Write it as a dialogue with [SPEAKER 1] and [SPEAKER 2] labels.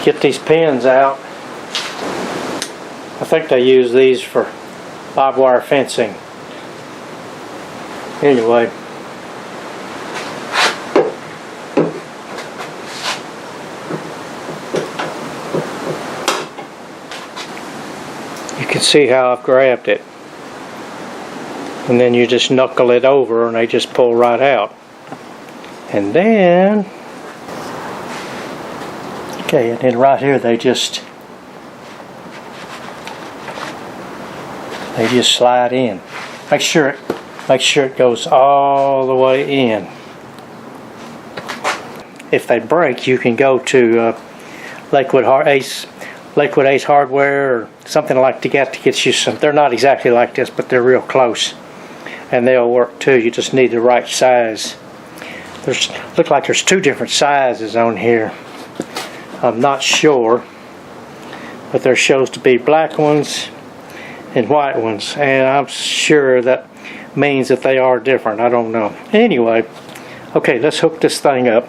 [SPEAKER 1] get these pins out. I think they use these for barbed wire fencing. Anyway, you can see how I've grabbed it. And then you just knuckle it over and they just pull right out. And then, okay, and then right here they just slide in. Make sure it goes all the way in. If they break, you can go to Lakewood Ace Hardware or something like that to get you some. They're not exactly like this, but they're real close, and they'll work too. You just need the right size. Look like there's two different sizes on here. I'm not sure, but there shows to be black ones and white ones, and I'm sure that means that they are different. I don't know. Anyway, okay, let's hook this thing up.